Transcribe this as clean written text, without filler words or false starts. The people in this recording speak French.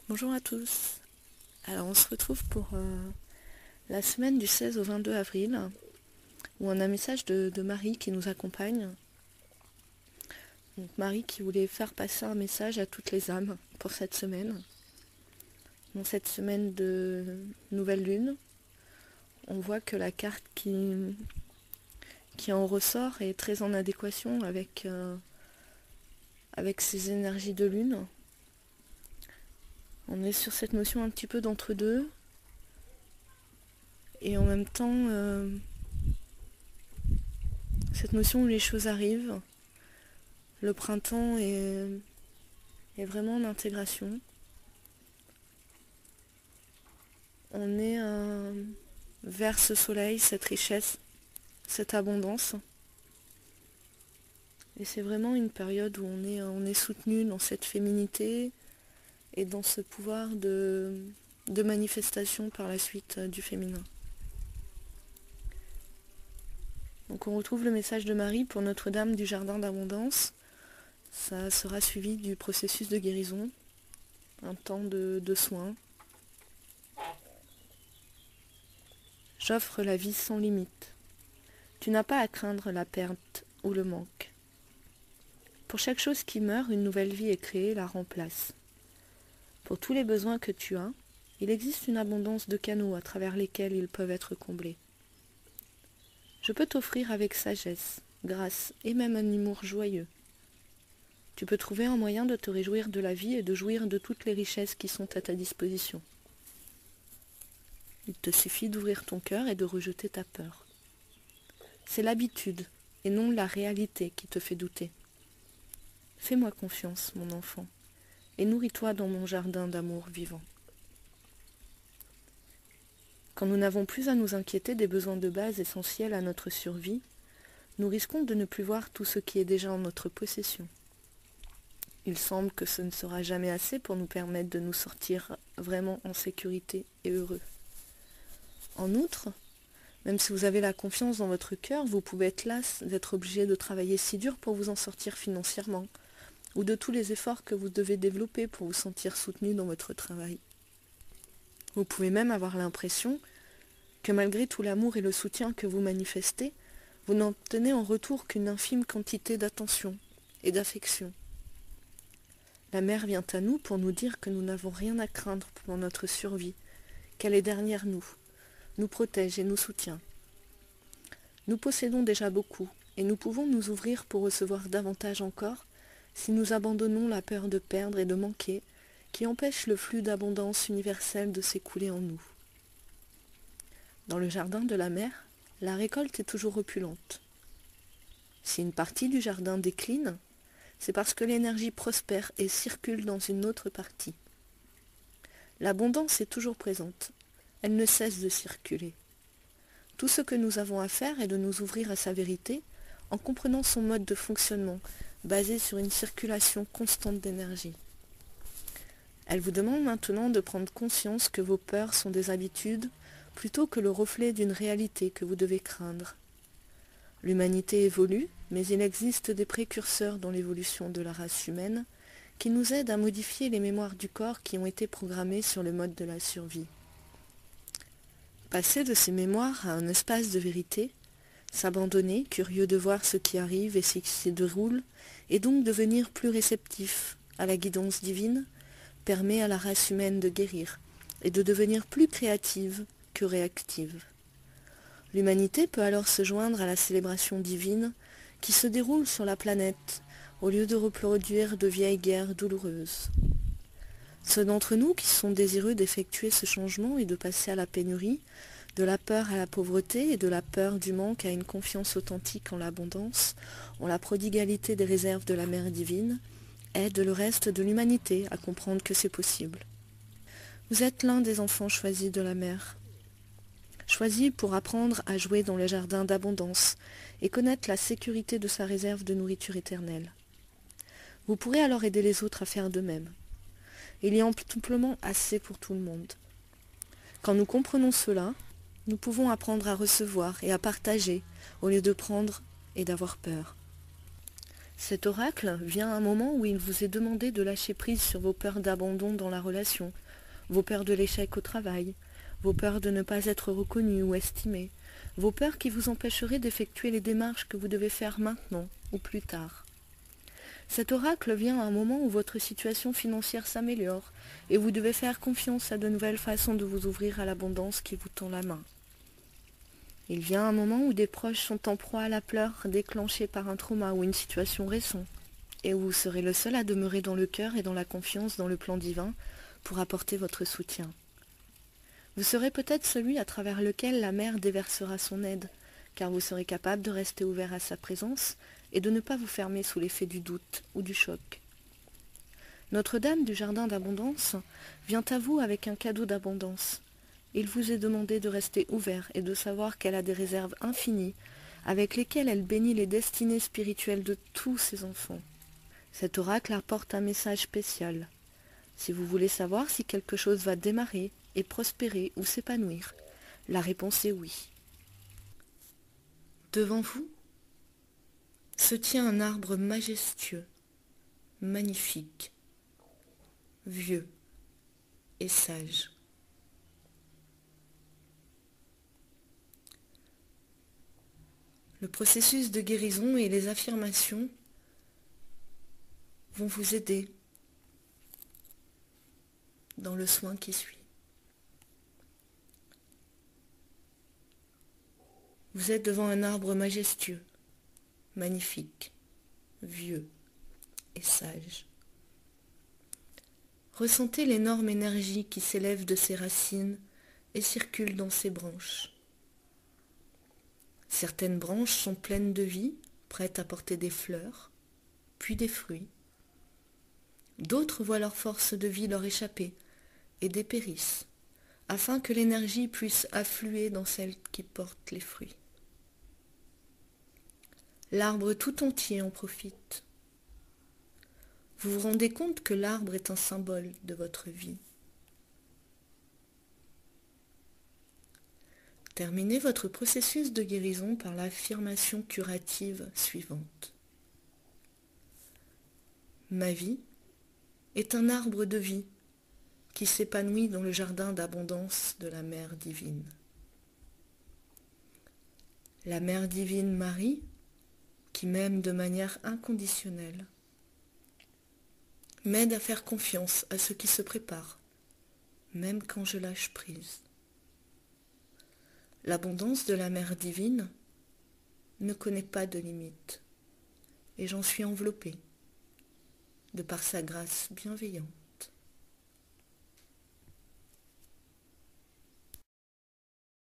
Bonjour à tous. Alors on se retrouve pour la semaine du 16 au 22 avril où on a un message de Marie qui nous accompagne. Donc Marie qui voulait faire passer un message à toutes les âmes pour cette semaine. Dans cette semaine de nouvelle lune, on voit que la carte qui en ressort est très en adéquation avec ces énergies de lune. On est sur cette notion un petit peu d'entre-deux. Et en même temps, cette notion où les choses arrivent, le printemps est vraiment en intégration. On est vers ce soleil, cette richesse, cette abondance. Et c'est vraiment une période où on est soutenu dans cette féminité et dans ce pouvoir de manifestation par la suite du féminin. Donc on retrouve le message de Marie pour Notre-Dame du Jardin d'Abondance. Ça sera suivi du processus de guérison, un temps de soins. J'offre la vie sans limite. Tu n'as pas à craindre la perte ou le manque. Pour chaque chose qui meurt, une nouvelle vie est créée, la remplace. Pour tous les besoins que tu as, il existe une abondance de canaux à travers lesquels ils peuvent être comblés. Je peux t'offrir avec sagesse, grâce et même un humour joyeux. Tu peux trouver un moyen de te réjouir de la vie et de jouir de toutes les richesses qui sont à ta disposition. Il te suffit d'ouvrir ton cœur et de rejeter ta peur. C'est l'habitude et non la réalité qui te fait douter. Fais-moi confiance, mon enfant, et nourris-toi dans mon jardin d'amour vivant. Quand nous n'avons plus à nous inquiéter des besoins de base essentiels à notre survie, nous risquons de ne plus voir tout ce qui est déjà en notre possession. Il semble que ce ne sera jamais assez pour nous permettre de nous sortir vraiment en sécurité et heureux. En outre, même si vous avez la confiance dans votre cœur, vous pouvez être las d'être obligé de travailler si dur pour vous en sortir financièrement, ou de tous les efforts que vous devez développer pour vous sentir soutenu dans votre travail. Vous pouvez même avoir l'impression que malgré tout l'amour et le soutien que vous manifestez, vous n'obtenez en retour qu'une infime quantité d'attention et d'affection. La mère vient à nous pour nous dire que nous n'avons rien à craindre pour notre survie, qu'elle est derrière nous protège et nous soutient. Nous possédons déjà beaucoup, et nous pouvons nous ouvrir pour recevoir davantage encore si nous abandonnons la peur de perdre et de manquer, qui empêche le flux d'abondance universelle de s'écouler en nous. Dans le jardin de la mer, la récolte est toujours opulente. Si une partie du jardin décline, c'est parce que l'énergie prospère et circule dans une autre partie. L'abondance est toujours présente, elle ne cesse de circuler. Tout ce que nous avons à faire est de nous ouvrir à sa vérité en comprenant son mode de fonctionnement, basé sur une circulation constante d'énergie. Elle vous demande maintenant de prendre conscience que vos peurs sont des habitudes plutôt que le reflet d'une réalité que vous devez craindre. L'humanité évolue, mais il existe des précurseurs dans l'évolution de la race humaine qui nous aident à modifier les mémoires du corps qui ont été programmées sur le mode de la survie. Passer de ces mémoires à un espace de vérité, s'abandonner, curieux de voir ce qui arrive et ce qui se déroule, et donc devenir plus réceptif à la guidance divine, permet à la race humaine de guérir et de devenir plus créative que réactive. L'humanité peut alors se joindre à la célébration divine qui se déroule sur la planète au lieu de reproduire de vieilles guerres douloureuses. Ceux d'entre nous qui sont désireux d'effectuer ce changement et de passer à la pénurie, de la peur à la pauvreté et de la peur du manque à une confiance authentique en l'abondance, en la prodigalité des réserves de la Mère divine, aident le reste de l'humanité à comprendre que c'est possible. Vous êtes l'un des enfants choisis de la Mère, choisis pour apprendre à jouer dans le jardin d'abondance et connaître la sécurité de sa réserve de nourriture éternelle. Vous pourrez alors aider les autres à faire de même. Il y a amplement assez pour tout le monde. Quand nous comprenons cela, nous pouvons apprendre à recevoir et à partager au lieu de prendre et d'avoir peur. Cet oracle vient à un moment où il vous est demandé de lâcher prise sur vos peurs d'abandon dans la relation, vos peurs de l'échec au travail, vos peurs de ne pas être reconnu ou estimé, vos peurs qui vous empêcheraient d'effectuer les démarches que vous devez faire maintenant ou plus tard. Cet oracle vient à un moment où votre situation financière s'améliore et vous devez faire confiance à de nouvelles façons de vous ouvrir à l'abondance qui vous tend la main. Il vient un moment où des proches sont en proie à la pleure déclenchée par un trauma ou une situation récente, et où vous serez le seul à demeurer dans le cœur et dans la confiance dans le plan divin pour apporter votre soutien. Vous serez peut-être celui à travers lequel la mère déversera son aide, car vous serez capable de rester ouvert à sa présence et de ne pas vous fermer sous l'effet du doute ou du choc. Notre-Dame du Jardin d'Abondance vient à vous avec un cadeau d'abondance. Il vous est demandé de rester ouvert et de savoir qu'elle a des réserves infinies avec lesquelles elle bénit les destinées spirituelles de tous ses enfants. Cet oracle apporte un message spécial. Si vous voulez savoir si quelque chose va démarrer et prospérer ou s'épanouir, la réponse est oui. Devant vous se tient un arbre majestueux, magnifique, vieux et sage. Le processus de guérison et les affirmations vont vous aider dans le soin qui suit. Vous êtes devant un arbre majestueux, magnifique, vieux et sage. Ressentez l'énorme énergie qui s'élève de ses racines et circule dans ses branches. Certaines branches sont pleines de vie, prêtes à porter des fleurs, puis des fruits. D'autres voient leur force de vie leur échapper et dépérissent, afin que l'énergie puisse affluer dans celles qui portent les fruits. L'arbre tout entier en profite. Vous vous rendez compte que l'arbre est un symbole de votre vie. Terminez votre processus de guérison par l'affirmation curative suivante. Ma vie est un arbre de vie qui s'épanouit dans le jardin d'abondance de la Mère divine. La Mère divine Marie, qui m'aime de manière inconditionnelle, m'aide à faire confiance à ce qui se prépare, même quand je lâche prise. L'abondance de la Mère divine ne connaît pas de limite, et j'en suis enveloppée de par sa grâce bienveillante.